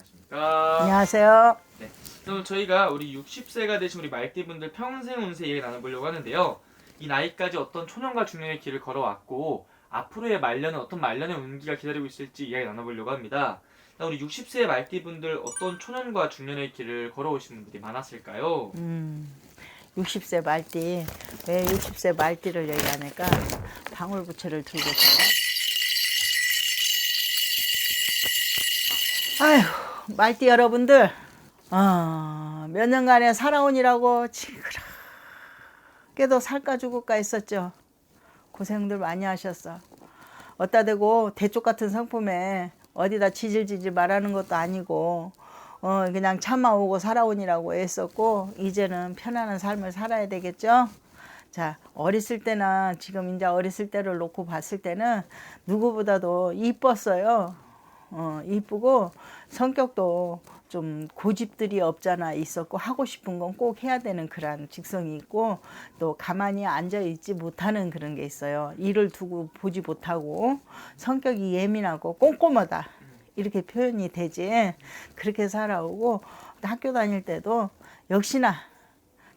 안녕하십니까. 안녕하세요. 네. 오늘 저희가 우리 60세가 되신 우리 말띠분들 평생 운세 얘기 나눠보려고 하는데요. 이 나이까지 어떤 초년과 중년의 길을 걸어왔고 앞으로의 말년은 어떤 말년의 운기가 기다리고 있을지 이야기 나눠보려고 합니다. 우리 60세의 말띠분들 어떤 초년과 중년의 길을 걸어오신 분들이 많았을까요? 60세 말띠. 왜 60세 말띠를 얘기하니까 방울부채를 들고서. 아휴, 말띠 여러분들. 몇 년간에 살아오니라고 징그럽게도 살까 죽을까 했었죠. 고생들 많이 하셨어. 어따 대고 대쪽 같은 상품에 어디다 지질지질 말하는 것도 아니고 그냥 참아오고 살아오니라고 했었고, 이제는 편안한 삶을 살아야 되겠죠. 자, 어렸을 때나 지금 이제 어렸을 때를 놓고 봤을 때는 누구보다도 이뻤어요. 이쁘고 성격도 좀 고집들이 없잖아 있었고, 하고 싶은 건 꼭 해야 되는 그런 직성이 있고, 또 가만히 앉아 있지 못하는 그런 게 있어요. 일을 두고 보지 못하고 성격이 예민하고 꼼꼼하다, 이렇게 표현이 되지. 그렇게 살아오고 학교 다닐 때도 역시나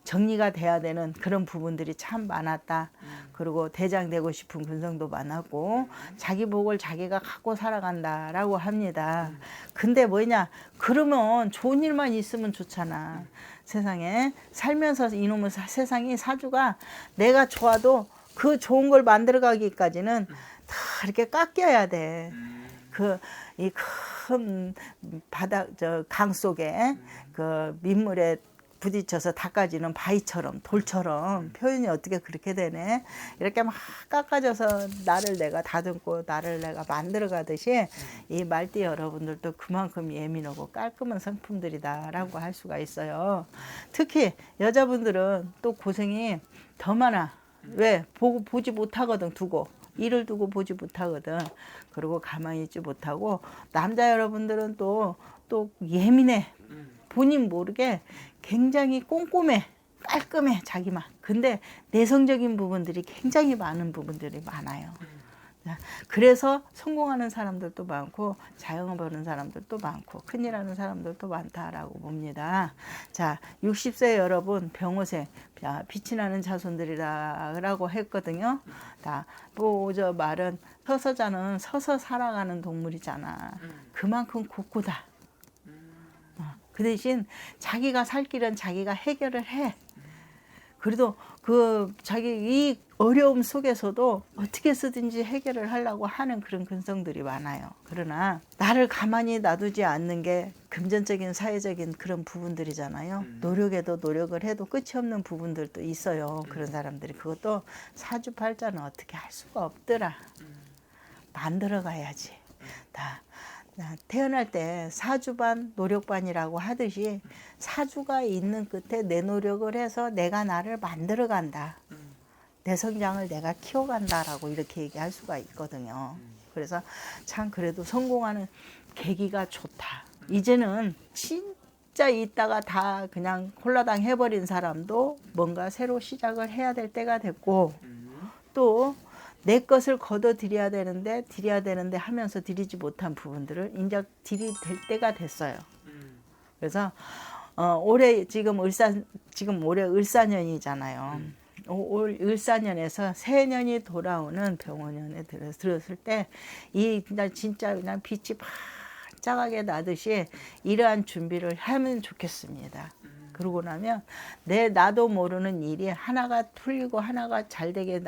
정리가 돼야 되는 그런 부분들이 참 많았다. 그리고 대장 되고 싶은 근성도 많았고, 자기 복을 자기가 갖고 살아간다라고 합니다. 근데 뭐냐, 그러면 좋은 일만 있으면 좋잖아. 세상에 살면서 이놈의 세상이 사주가 내가 좋아도 그 좋은 걸 만들어 가기까지는 다 이렇게 깎여야 돼. 이 큰 바다 강 속에 그 민물에 부딪혀서 닦아지는 바위처럼, 돌처럼, 표현이 어떻게 그렇게 되네. 이렇게 막 깎아져서 나를 내가 다듬고 나를 내가 만들어 가듯이 이 말띠 여러분들도 그만큼 예민하고 깔끔한 성품들이다라고 할 수가 있어요. 특히 여자분들은 또 고생이 더 많아. 왜? 보지 못하거든. 두고 일을 두고 보지 못하거든. 그리고 가만히 있지 못하고, 남자 여러분들은 또 예민해. 본인 모르게 굉장히 꼼꼼해, 깔끔해, 자기만. 근데 내성적인 부분들이 굉장히 많은 부분들이 많아요. 그래서 성공하는 사람들도 많고 자영업 하는 사람들도 많고 큰일 하는 사람들도 많다라고 봅니다. 자, 60세 여러분 병호생, 빛이 나는 자손들이라고 했거든요. 저 말은 서서자는 서서 살아가는 동물이잖아. 그만큼 굳고다. 그 대신 자기가 살 길은 자기가 해결을 해. 그래도 자기 이 어려움 속에서도 어떻게 쓰든지 해결을 하려고 하는 그런 근성들이 많아요. 그러나 나를 가만히 놔두지 않는 게 금전적인 사회적인 그런 부분들이잖아요. 노력해도 노력을 해도 끝이 없는 부분들도 있어요. 그런 사람들이. 그것도 사주팔자는 어떻게 할 수가 없더라. 만들어 가야지. 태어날 때 사주반 노력반이라고 하듯이 사주가 있는 끝에 내 노력을 해서 내가 나를 만들어 간다. 내 성장을 내가 키워간다라고 이렇게 얘기할 수가 있거든요. 그래서 참 그래도 성공하는 계기가 좋다. 이제는 진짜 있다가 다 그냥 홀라당 해버린 사람도 뭔가 새로 시작을 해야 될 때가 됐고, 또 내 것을 걷어 드려야 되는데 하면서 드리지 못한 부분들을 이제 드릴 때가 됐어요. 그래서 올해 지금 올해 을사년이잖아요. 올 을사년에서 새년이 돌아오는 병원년에 들었을 때 진짜 그냥 빛이 반짝하게 나듯이 이러한 준비를 하면 좋겠습니다. 그러고 나면 나도 모르는 일이 하나가 풀리고 하나가 잘 되게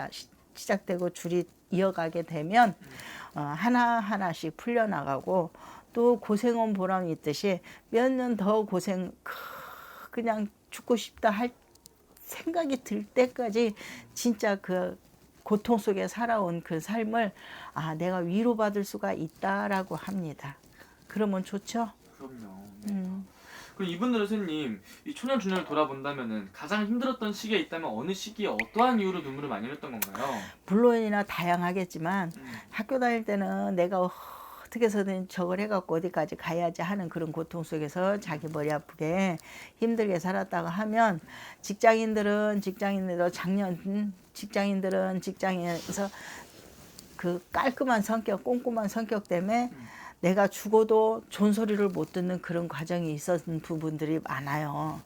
시작되고 줄이 이어가게 되면 하나하나씩 풀려나가고, 또 고생한 보람이 있듯이 몇 년 더 고생, 그냥 죽고 싶다 할 생각이 들 때까지 진짜 그 고통 속에 살아온 그 삶을 내가 위로받을 수가 있다라고 합니다. 그러면 좋죠? 그럼요. 그럼 이분들은 선생님, 이 초년 중년을 돌아본다면은 가장 힘들었던 시기에 있다면 어느 시기에 어떠한 이유로 눈물을 많이 흘렸던 건가요? 물론이나 다양하겠지만 학교 다닐 때는 내가 어떻게 해서든 저걸 해갖고 어디까지 가야지 하는 그런 고통 속에서 자기 머리 아프게 힘들게 살았다가 하면, 직장인들은 직장인에서 그 깔끔한 성격, 꼼꼼한 성격 때문에 내가 죽어도 존소리를 못 듣는 그런 과정이 있었던 부분들이 많아요.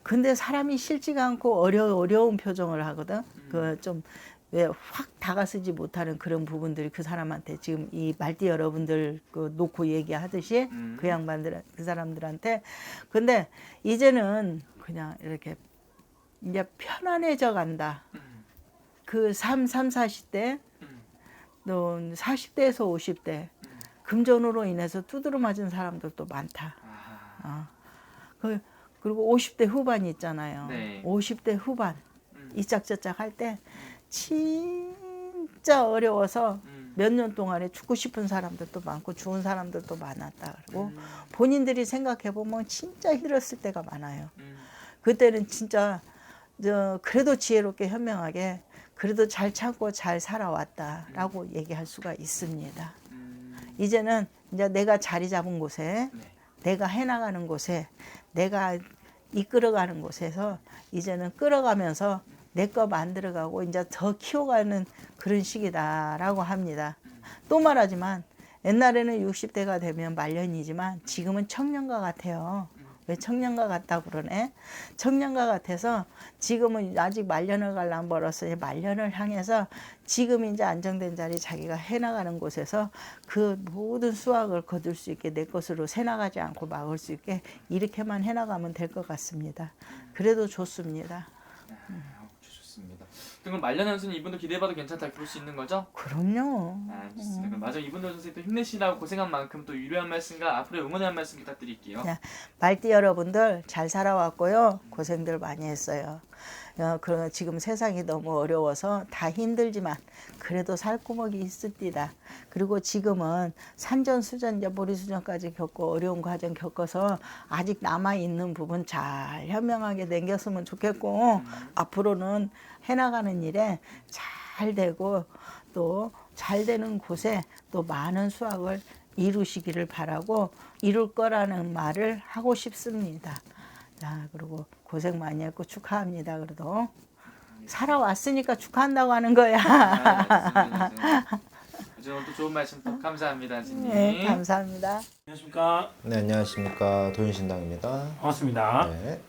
근데 사람이 싫지가 않고 어려운 표정을 하거든. 그 좀 왜 확 다가서지 못하는 그런 부분들이 그 사람한테 지금 이 말띠 여러분들 그 놓고 얘기하듯이 그 양반들 그 사람들한테. 근데 이제는 그냥 이렇게 이제 편안해져 간다. 그 40대 또 40대에서 50대 금전으로 인해서 두드러 맞은 사람들도 많다. 그리고 50대 후반이 있잖아요. 네. 50대 후반 이짝저짝 할 때 진짜 어려워서 몇 년 동안에 죽고 싶은 사람들도 많고 죽은 사람들도 많았다. 그리고 본인들이 생각해 보면 진짜 힘들었을 때가 많아요. 그때는 진짜 그래도 지혜롭게 현명하게 그래도 잘 참고 잘 살아왔다라고 얘기할 수가 있습니다. 이제는 이제 내가 자리 잡은 곳에 네. 내가 해나가는 곳에 내가 이끌어가는 곳에서 이제는 끌어가면서 내 거 만들어가고 이제 더 키워가는 그런 시기다라고 합니다. 또 말하지만 옛날에는 60대가 되면 말년이지만 지금은 청년과 같아요. 왜 청년과 같다고 그러네? 청년과 같아서 지금은 아직 말년을 갈라 멀었어. 말년을 향해서 지금 이제 안정된 자리 자기가 해나가는 곳에서 그 모든 수확을 거둘 수 있게 내 것으로 새나가지 않고 막을 수 있게 이렇게만 해나가면 될 것 같습니다. 그래도 좋습니다. 좋습니다. 그럼 말년 선생님 이분도 기대해봐도 괜찮다 이렇게 볼 수 있는 거죠? 그럼요. 좋습니다. 그럼 마저 이분들 선생님 또 힘내시라고 고생한 만큼 또 위로한 말씀과 앞으로 응원의 한 말씀 부탁드릴게요. 자, 말띠 여러분들 잘 살아왔고요. 고생들 많이 했어요. 지금 세상이 너무 어려워서 다 힘들지만 그래도 살구멍이 있습니다. 그리고 지금은 산전수전, 모리수전까지 겪고 어려운 과정 겪어서 아직 남아있는 부분 잘 현명하게 남겼으면 좋겠고 앞으로는 해나가는 일에 잘 되고 또 잘 되는 곳에 또 많은 수확을 이루시기를 바라고 이룰 거라는 말을 하고 싶습니다. 자, 그리고 고생 많이 했고 축하합니다. 그래도 살아왔으니까 축하한다고 하는 거야. 오늘 또 좋은 말씀 또 감사합니다, 선생님. 네, 감사합니다. 안녕하십니까. 네, 안녕하십니까. 도윤신당입니다. 반갑습니다. 네.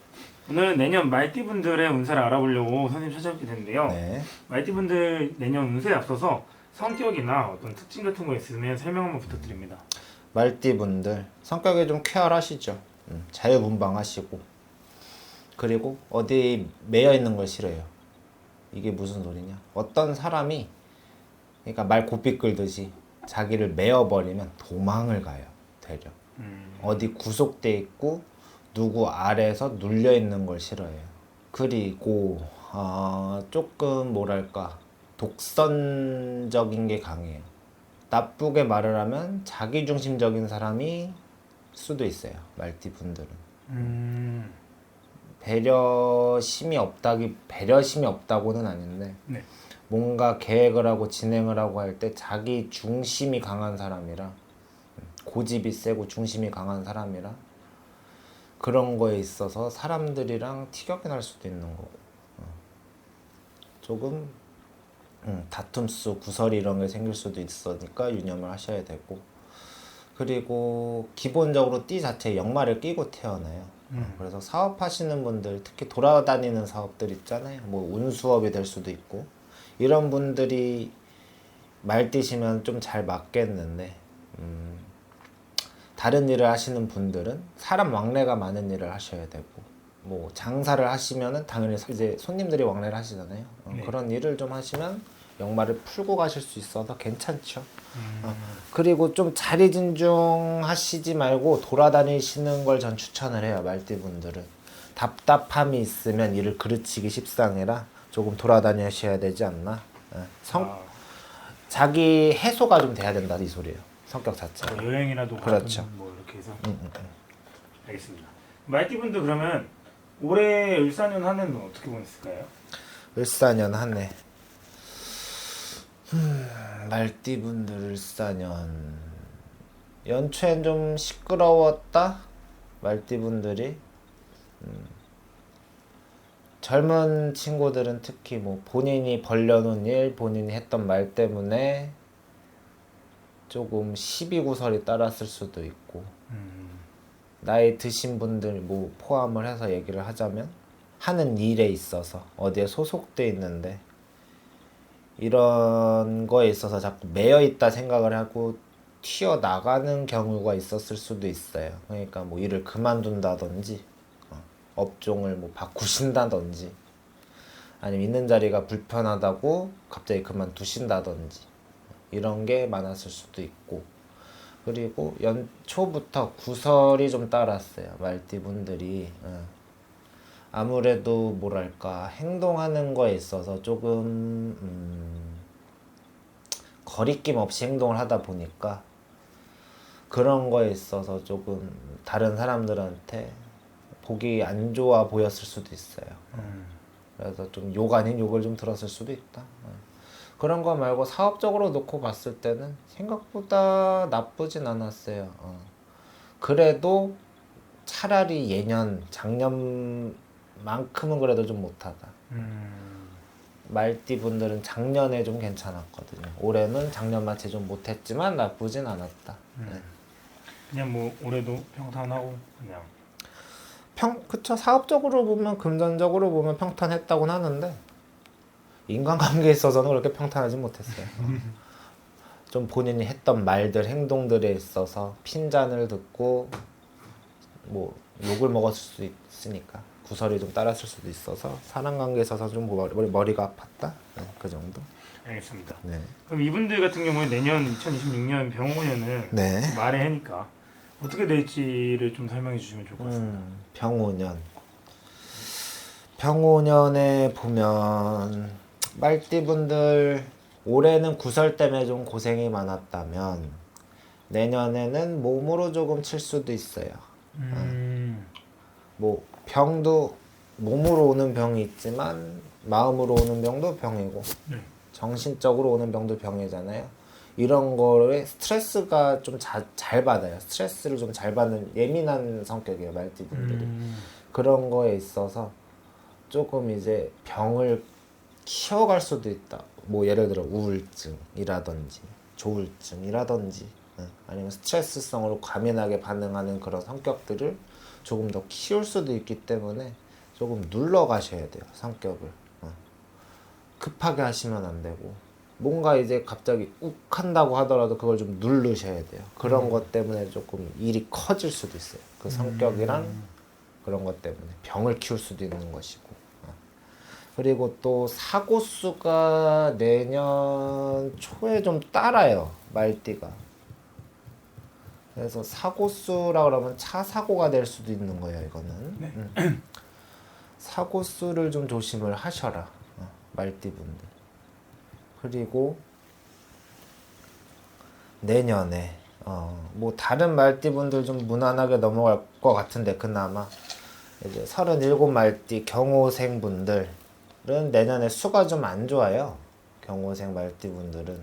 오늘은 내년 말띠분들의 운세를 알아보려고 선생님 찾아뵙게 됐는데요. 네. 말띠분들 내년 운세에 앞서서 성격이나 어떤 특징 같은 거 있으면 설명 한번 부탁드립니다. 말띠분들 성격이 좀 쾌활하시죠. 자유분방하시고 그리고 어디 매여 있는 걸 싫어해요. 이게 무슨 소리냐? 어떤 사람이 그러니까 말 고삐 끌듯이 자기를 매어버리면 도망을 가요. 되려. 어디 구속돼 있고 누구 아래에서 눌려 있는 걸 싫어해요. 그리고 조금 뭐랄까 독선적인 게 강해요. 나쁘게 말을 하면 자기중심적인 사람이 수도 있어요. 말띠 분들은. 배려심이 없다고는 아닌데 네. 뭔가 계획을 하고 진행을 하고 할 때 자기 중심이 강한 사람이라 고집이 세고 중심이 강한 사람이라 그런 거에 있어서 사람들이랑 티격이 날 수도 있는 거고 조금 다툼수 구설이 이런 게 생길 수도 있으니까 유념을 하셔야 되고 그리고 기본적으로 띠 자체에 역마를 끼고 태어나요. 그래서 사업하시는 분들 특히 돌아다니는 사업들 있잖아요. 뭐 운수업이 될 수도 있고 이런 분들이 말띠시면 좀 잘 맞겠는데 다른 일을 하시는 분들은 사람 왕래가 많은 일을 하셔야 되고 뭐 장사를 하시면은 당연히 이제 손님들이 왕래를 하시잖아요. 네. 그런 일을 좀 하시면 역마를 풀고 가실 수 있어서 괜찮죠. 그리고 좀 자리진중하시지 말고 돌아다니시는 걸 전 추천을 해요. 말띠분들은 답답함이 있으면 일을 그르치기 십상이라 조금 돌아다니셔야 되지 않나. 자기 해소가 좀 돼야 된다 이 소리예요. 성격 자체가. 뭐 여행이라도 그렇죠. 가든 뭐 이렇게 해서 알겠습니다. 말띠분들 그러면 올해 을사년 한 해는 어떻게 보냈을까요? 을사년 한 해. 말띠분들 을사년 연초엔 좀 시끄러웠다. 말띠분들이 젊은 친구들은 특히 뭐 본인이 벌려놓은 일, 본인이 했던 말 때문에 조금 12구설이 따랐을 수도 있고 나이 드신 분들 뭐 포함을 해서 얘기를 하자면 하는 일에 있어서 어디에 소속돼 있는데 이런 거에 있어서 자꾸 매여 있다 생각을 하고 튀어나가는 경우가 있었을 수도 있어요. 그러니까 뭐 일을 그만둔다든지 업종을 뭐 바꾸신다든지 아니면 있는 자리가 불편하다고 갑자기 그만두신다든지 이런 게 많았을 수도 있고 그리고 연초부터 구설이 좀 따랐어요. 말띠분들이 아무래도 뭐랄까 행동하는 거에 있어서 조금 거리낌 없이 행동을 하다 보니까 그런 거에 있어서 조금 다른 사람들한테 보기 안 좋아 보였을 수도 있어요. 그래서 좀 욕 아닌 욕을 좀 들었을 수도 있다. 그런 거 말고 사업적으로 놓고 봤을 때는 생각보다 나쁘진 않았어요. 그래도 차라리 예년, 작년만큼은 그래도 좀 못하다. 말띠 분들은 작년에 좀 괜찮았거든요. 올해는 작년마치 좀 못했지만 나쁘진 않았다. 네. 그냥 뭐 올해도 평탄하고 그냥 그쵸. 사업적으로 보면 금전적으로 보면 평탄했다고는 하는데 인간관계에 있어서는 그렇게 평탄하지 못했어요. 좀 본인이 했던 말들, 행동들에 있어서 핀잔을 듣고 뭐 욕을 먹었을 수 있으니까 구설이 좀 따랐을 수도 있어서 사람 관계에 있어서 좀 머리가 아팠다. 네, 그 정도. 알겠습니다. 네. 그럼 이분들 같은 경우에 내년 2026년 병호년은 네. 말의 해니까 어떻게 될지를 좀 설명해 주시면 좋을 것 같습니다. 병오년. 병오년에 보면 말띠분들 올해는 구설 때문에 좀 고생이 많았다면 내년에는 몸으로 조금 칠 수도 있어요. 뭐 병도 몸으로 오는 병이 있지만 마음으로 오는 병도 병이고 네. 정신적으로 오는 병도 병이잖아요. 이런 거에 스트레스가 좀 잘 받아요. 스트레스를 좀 잘 받는 예민한 성격이에요, 말띠분들이. 그런 거에 있어서 조금 이제 병을 키워갈 수도 있다. 뭐 예를 들어 우울증이라든지 조울증이라든지 아니면 스트레스성으로 과민하게 반응하는 그런 성격들을 조금 더 키울 수도 있기 때문에 조금 눌러 가셔야 돼요, 성격을. 급하게 하시면 안 되고 뭔가 이제 갑자기 욱 한다고 하더라도 그걸 좀 누르셔야 돼요. 그런 것 때문에 조금 일이 커질 수도 있어요. 그 성격이랑 그런 것 때문에 병을 키울 수도 있는 것이고. 그리고 또 사고수가 내년 초에 좀 따라요, 말띠가. 그래서 사고수라 그러면 차 사고가 될 수도 있는 거예요, 이거는. 네. 사고수를 좀 조심을 하셔라, 말띠분들. 그리고 내년에 뭐 다른 말띠분들 좀 무난하게 넘어갈 것 같은데 그나마 이제 37말띠 경호생분들은 내년에 수가 좀 안 좋아요. 경호생 말띠분들은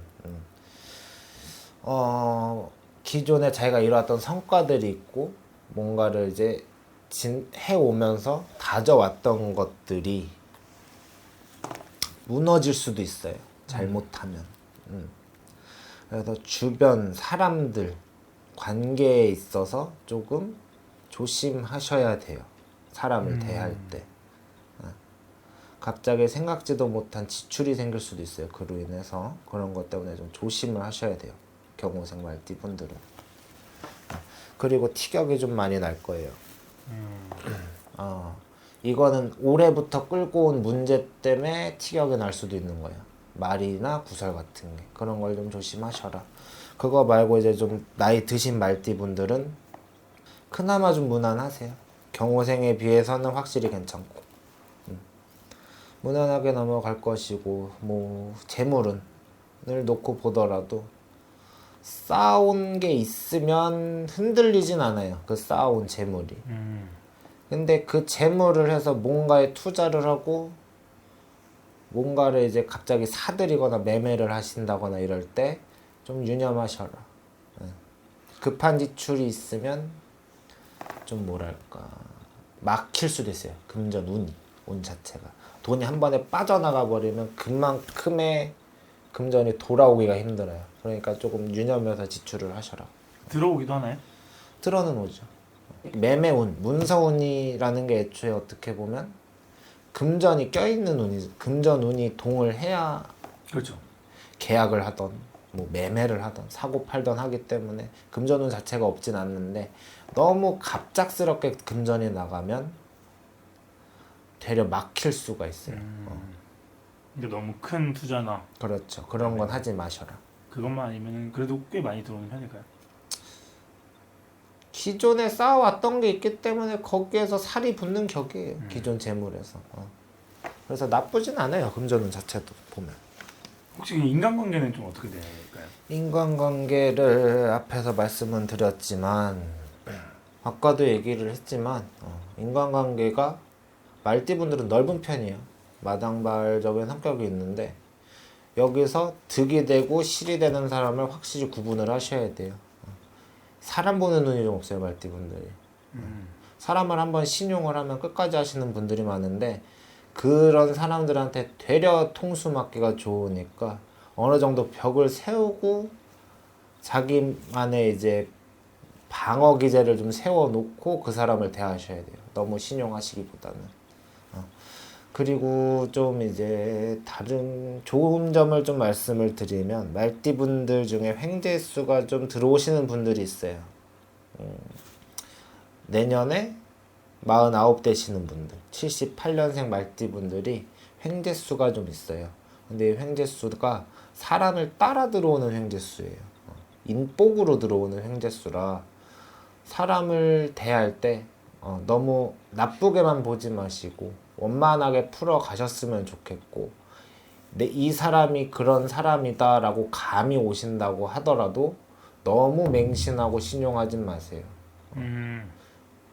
기존에 자기가 이뤄왔던 성과들이 있고 뭔가를 이제 해오면서 다져왔던 것들이 무너질 수도 있어요. 잘못하면. 그래서 주변 사람들 관계에 있어서 조금 조심하셔야 돼요. 사람을 대할 때. 갑자기 생각지도 못한 지출이 생길 수도 있어요. 그로 인해서 그런 것 때문에 좀 조심을 하셔야 돼요. 경호생 말띠분들은. 그리고 티격이 좀 많이 날 거예요. 이거는 올해부터 끌고 온 문제 때문에 티격이 날 수도 있는 거예요. 말이나 구설 같은 게. 그런 걸 좀 조심하셔라. 그거 말고 이제 좀 나이 드신 말띠분들은 그나마 좀 무난하세요. 경호생에 비해서는 확실히 괜찮고 무난하게 넘어갈 것이고 뭐 재물운을 놓고 보더라도 쌓아온 게 있으면 흔들리진 않아요. 그 쌓아온 재물이. 근데 그 재물을 해서 뭔가에 투자를 하고 뭔가를 이제 갑자기 사들이거나 매매를 하신다거나 이럴 때 좀 유념하셔라. 급한 지출이 있으면 좀 뭐랄까 막힐 수도 있어요. 금전 운이 운 자체가 돈이 한 번에 빠져나가 버리면 그만큼의 금전이 돌아오기가 힘들어요. 그러니까 조금 유념해서 지출을 하셔라. 들어오기도 하나요? 들어는 오죠. 매매운, 문서운이라는 게 애초에 어떻게 보면 금전이 껴있는 운이, 금전운이 동을 해야 그렇죠. 계약을 하던 뭐 매매를 하던 사고 팔던 하기 때문에 금전운 자체가 없진 않는데 너무 갑작스럽게 금전이 나가면 되려 막힐 수가 있어요. 이게 너무 큰 투자나 그렇죠. 그런 건 하지 마셔라. 그것만 아니면 그래도 꽤 많이 들어오는 편일까요? 기존에 쌓아왔던 게 있기 때문에 거기에서 살이 붙는 격이에요. 기존 재물에서. 그래서 나쁘진 않아요. 금전운 자체도 보면. 혹시 인간관계는 좀 어떻게 될까요? 인간관계를 앞에서 말씀은 드렸지만 아까도 얘기를 했지만 인간관계가 말띠분들은 넓은 편이에요. 마당발적인 성격이 있는데 여기서 득이 되고 실이 되는 사람을 확실히 구분을 하셔야 돼요. 사람 보는 눈이 좀 없어요. 말띠분들이. 사람을 한번 신용을 하면 끝까지 하시는 분들이 많은데 그런 사람들한테 되려 통수 맞기가 좋으니까 어느 정도 벽을 세우고 자기만의 이제 방어 기제를 좀 세워놓고 그 사람을 대하셔야 돼요. 너무 신용하시기보다는. 그리고 좀 이제 다른 좋은 점을 좀 말씀을 드리면 말띠분들 중에 횡재수가 좀 들어오시는 분들이 있어요. 내년에 49 되시는 분들, 78년생 말띠분들이 횡재수가 좀 있어요. 근데 이 횡재수가 사람을 따라 들어오는 횡재수예요. 인복으로 들어오는 횡재수라 사람을 대할 때 너무 나쁘게만 보지 마시고 원만하게 풀어 가셨으면 좋겠고 이 사람이 그런 사람이다 라고 감이 오신다고 하더라도 너무 맹신하고 신용하지 마세요.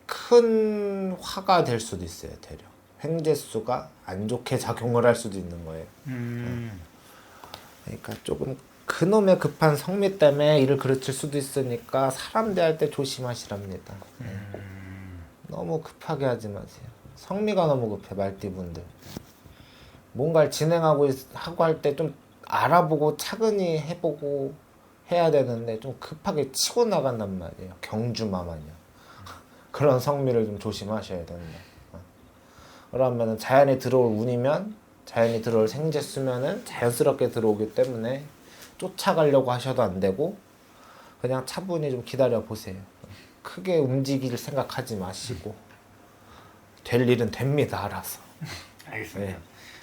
큰 화가 될 수도 있어요. 되려 횡재수가 안 좋게 작용을 할 수도 있는 거예요. 그러니까 조금 그놈의 급한 성미 때문에 일을 그르칠 수도 있으니까 사람 대할 때 조심하시랍니다. 너무 급하게 하지 마세요. 성미가 너무 급해. 말띠분들 뭔가를 진행하고 하고 할 때 좀 알아보고 차근히 해보고 해야 되는데 좀 급하게 치고 나간단 말이에요. 경주마마냐 그런 성미를 좀 조심하셔야 된다. 그러면 자연이 들어올 운이면 자연이 들어올 생재수면은 자연스럽게 들어오기 때문에 쫓아가려고 하셔도 안 되고 그냥 차분히 좀 기다려 보세요. 크게 움직일 생각하지 마시고 될 일은 됩니다. 알아서. 알겠습니다.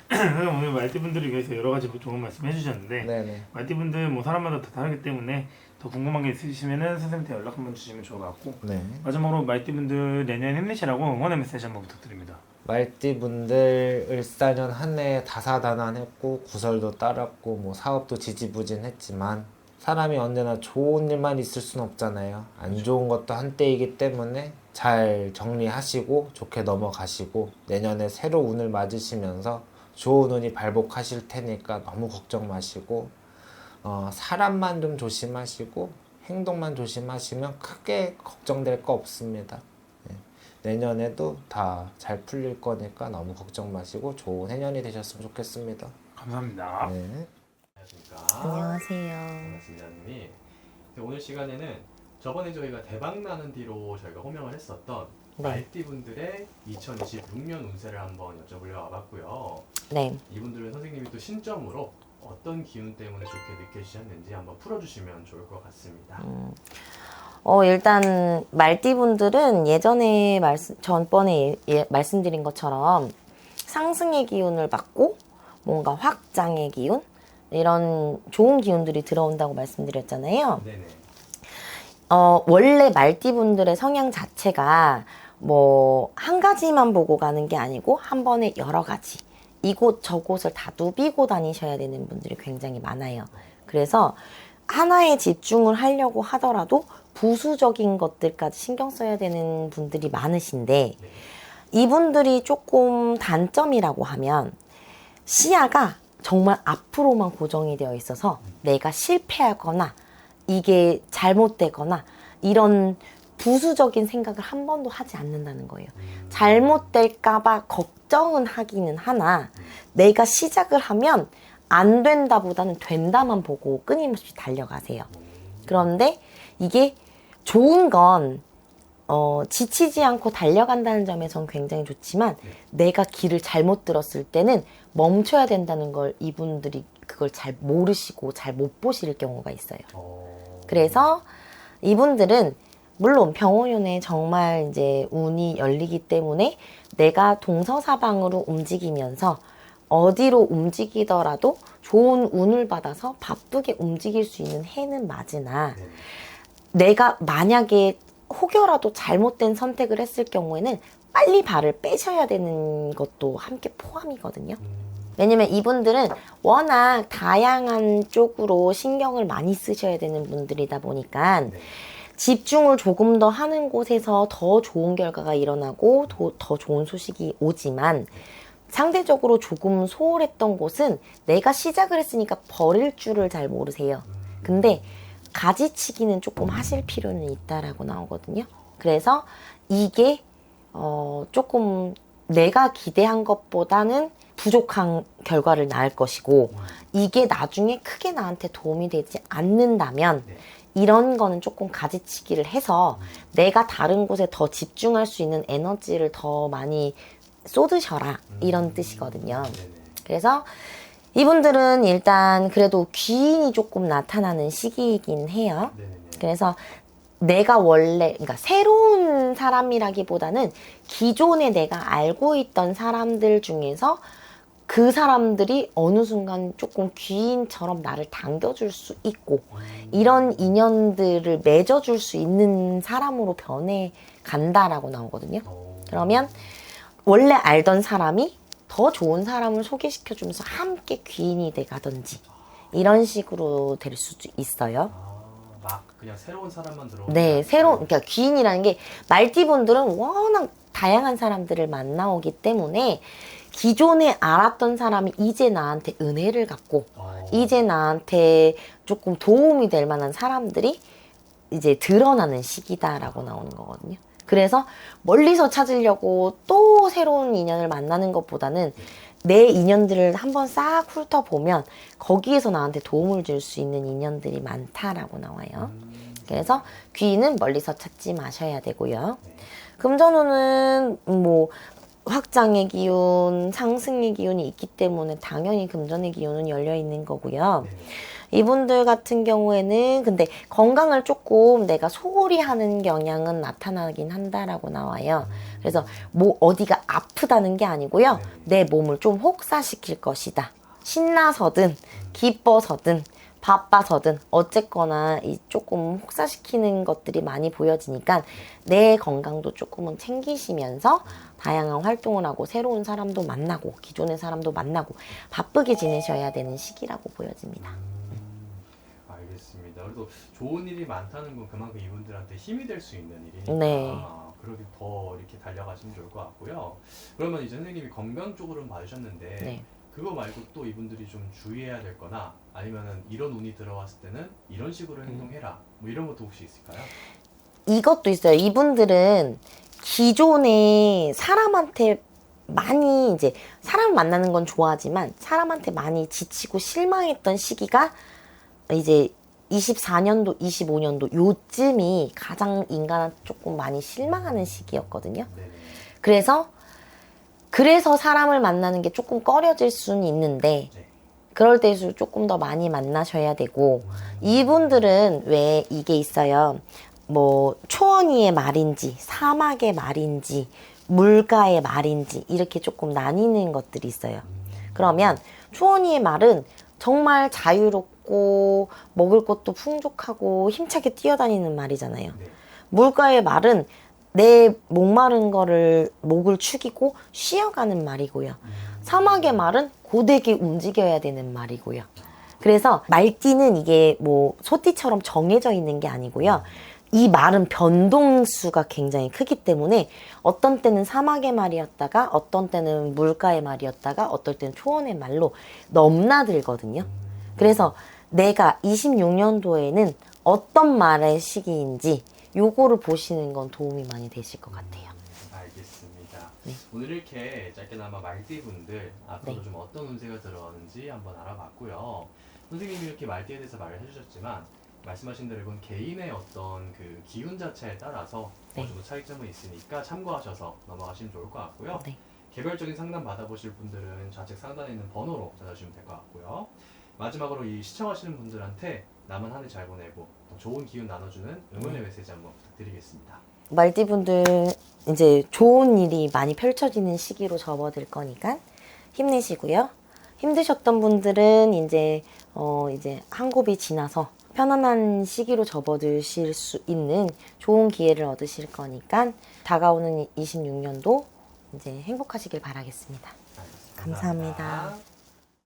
그럼 오늘 말띠분들을 위해서 여러 가지 좋은 말씀 해주셨는데 네네. 말띠분들 뭐 사람마다 다 다르기 때문에 더 궁금한 게 있으시면은 선생님한테 연락 한번 주시면 좋을 것 같고 네. 마지막으로 말띠분들 내년 힘내시라고 응원의 메시지 한번 부탁드립니다. 말띠분들 을사년 한 해 다사다난했고 구설도 따랐고 뭐 사업도 지지부진했지만 사람이 언제나 좋은 일만 있을 수는 없잖아요. 안 좋은 것도 한때이기 때문에 잘 정리하시고 좋게 넘어가시고 내년에 새로 운을 맞으시면서 좋은 운이 발복하실 테니까 너무 걱정 마시고 사람만 좀 조심하시고 행동만 조심하시면 크게 걱정될 거 없습니다. 내년에도 다 잘 풀릴 거니까 너무 걱정 마시고 좋은 해년이 되셨으면 좋겠습니다. 감사합니다. 네. 안녕하십니까. 안녕하세요. 반갑습니다, 선생님. 오늘 시간에는 저번에 저희가 대박 나는 뒤로 저희가 호명을 했었던 네. 말띠분들의 2026년 운세를 한번 여쭤보려 와봤고요. 네. 이분들은 선생님이 또 신점으로 어떤 기운 때문에 좋게 느껴지셨는지 한번 풀어주시면 좋을 것 같습니다. 일단 말띠분들은 예전에 전번에 말씀드린 것처럼 상승의 기운을 받고 뭔가 확장의 기운 이런 좋은 기운들이 들어온다고 말씀드렸잖아요. 네네. 원래 말띠분들의 성향 자체가 뭐 한 가지만 보고 가는 게 아니고 한 번에 여러 가지 이곳 저곳을 다 누비고 다니셔야 되는 분들이 굉장히 많아요. 그래서 하나에 집중을 하려고 하더라도 부수적인 것들까지 신경 써야 되는 분들이 많으신데 이분들이 조금 단점이라고 하면 시야가 정말 앞으로만 고정이 되어 있어서 내가 실패하거나 이게 잘못되거나 이런 부수적인 생각을 한 번도 하지 않는다는 거예요. 잘못될까봐 걱정은 하기는 하나 내가 시작을 하면 안 된다보다는 된다만 보고 끊임없이 달려가세요. 그런데 이게 좋은 건 지치지 않고 달려간다는 점에선 굉장히 좋지만 내가 길을 잘못 들었을 때는 멈춰야 된다는 걸 이분들이 그걸 잘 모르시고 잘 못 보실 경우가 있어요. 그래서 이분들은 물론 병호년에 정말 이제 운이 열리기 때문에 내가 동서사방으로 움직이면서 어디로 움직이더라도 좋은 운을 받아서 바쁘게 움직일 수 있는 해는 맞으나 내가 만약에 혹여라도 잘못된 선택을 했을 경우에는 빨리 발을 빼셔야 되는 것도 함께 포함이거든요. 왜냐면 이분들은 워낙 다양한 쪽으로 신경을 많이 쓰셔야 되는 분들이다 보니까 집중을 조금 더 하는 곳에서 더 좋은 결과가 일어나고 더 좋은 소식이 오지만 상대적으로 조금 소홀했던 곳은 내가 시작을 했으니까 버릴 줄을 잘 모르세요. 근데 가지치기는 조금 하실 필요는 있다라고 나오거든요. 그래서 이게 조금 내가 기대한 것보다는 부족한 결과를 낳을 것이고 이게 나중에 크게 나한테 도움이 되지 않는다면 이런 거는 조금 가지치기를 해서 내가 다른 곳에 더 집중할 수 있는 에너지를 더 많이 쏟으셔라 이런 뜻이거든요. 그래서 이분들은 일단 그래도 귀인이 조금 나타나는 시기이긴 해요. 그래서 내가 원래 그러니까 새로운 사람이라기보다는 기존에 내가 알고 있던 사람들 중에서 그 사람들이 어느 순간 조금 귀인처럼 나를 당겨줄 수 있고 이런 인연들을 맺어줄 수 있는 사람으로 변해 간다라고 나오거든요. 그러면 원래 알던 사람이 더 좋은 사람을 소개시켜주면서 함께 귀인이 돼가든지 이런 식으로 될 수도 있어요. 막 그냥 새로운 사람만 들어오는 네, 그러니까 귀인이라는 게 말띠분들은 워낙 다양한 사람들을 만나오기 때문에 기존에 알았던 사람이 이제 나한테 은혜를 갖고 이제 나한테 조금 도움이 될 만한 사람들이 이제 드러나는 시기다라고 나오는 거거든요. 그래서 멀리서 찾으려고 또 새로운 인연을 만나는 것보다는 내 인연들을 한번 싹 훑어보면 거기에서 나한테 도움을 줄 수 있는 인연들이 많다라고 나와요. 그래서 귀인은 멀리서 찾지 마셔야 되고요. 금전운은 뭐 확장의 기운, 상승의 기운이 있기 때문에 당연히 금전의 기운은 열려 있는 거고요. 이분들 같은 경우에는 근데 건강을 조금 내가 소홀히 하는 경향은 나타나긴 한다라고 나와요. 그래서 뭐 어디가 아프다는 게 아니고요. 내 몸을 좀 혹사시킬 것이다. 신나서든 기뻐서든 바빠서든 어쨌거나 이 조금 혹사시키는 것들이 많이 보여지니까 내 건강도 조금은 챙기시면서 다양한 활동을 하고 새로운 사람도 만나고 기존의 사람도 만나고 바쁘게 지내셔야 되는 시기라고 보여집니다. 알겠습니다. 그래도 좋은 일이 많다는 건 그만큼 이분들한테 힘이 될 수 있는 일이니까 네. 그러기 더 이렇게 달려가시면 좋을 것 같고요. 그러면 이제 선생님이 건강 쪽으로는 봐주셨는데 네. 그거 말고 또 이분들이 좀 주의해야 될 거나 아니면은 이런 운이 들어왔을 때는 이런 식으로 행동해라 뭐 이런 것도 혹시 있을까요? 이것도 있어요. 이분들은 기존에 사람한테 많이 이제 사람 만나는 건 좋아하지만 사람한테 많이 지치고 실망했던 시기가 이제 24년도, 25년도 요쯤이 가장 인간한테 조금 많이 실망하는 시기였거든요. 그래서 사람을 만나는 게 조금 꺼려질 수는 있는데 그럴 때일수록 조금 더 많이 만나셔야 되고 이분들은 왜 이게 있어요. 뭐 초원이의 말인지 사막의 말인지 물가의 말인지 이렇게 조금 나뉘는 것들이 있어요. 그러면 초원이의 말은 정말 자유롭고 먹을 것도 풍족하고 힘차게 뛰어다니는 말이잖아요. 물가의 말은 내 목마른 거를 목을 축이고 쉬어가는 말이고요. 사막의 말은 고되게 움직여야 되는 말이고요. 그래서 말띠는 이게 뭐 소띠처럼 정해져 있는 게 아니고요. 이 말은 변동수가 굉장히 크기 때문에 어떤 때는 사막의 말이었다가 어떤 때는 물가의 말이었다가 어떨 때는 초원의 말로 넘나들거든요. 그래서 내가 26년도에는 어떤 말의 시기인지 요거를 보시는 건 도움이 많이 되실 것 같아요. 알겠습니다. 네. 오늘 이렇게 짧게나마 말띠분들 앞으로 네. 좀 어떤 운세가 들어가는지 한번 알아봤고요. 선생님이 이렇게 말띠에 대해서 말을 해주셨지만 말씀하신 대로 이건 개인의 어떤 그 기운 자체에 따라서 네. 어느 정도 차이점은 있으니까 참고하셔서 넘어가시면 좋을 것 같고요. 네. 개별적인 상담 받아보실 분들은 좌측 상단에 있는 번호로 전화주시면 될 것 같고요. 마지막으로 이 시청하시는 분들한테 남은 한 해 잘 보내고 더 좋은 기운 나눠주는 응원의 메시지 한번 부탁드리겠습니다. 말띠분들 이제 좋은 일이 많이 펼쳐지는 시기로 접어들 거니까 힘내시고요. 힘드셨던 분들은 이제 한 곱이 지나서 편안한 시기로 접어드실 수 있는 좋은 기회를 얻으실 거니까 다가오는 26년도 이제 행복하시길 바라겠습니다. 알겠습니다. 감사합니다.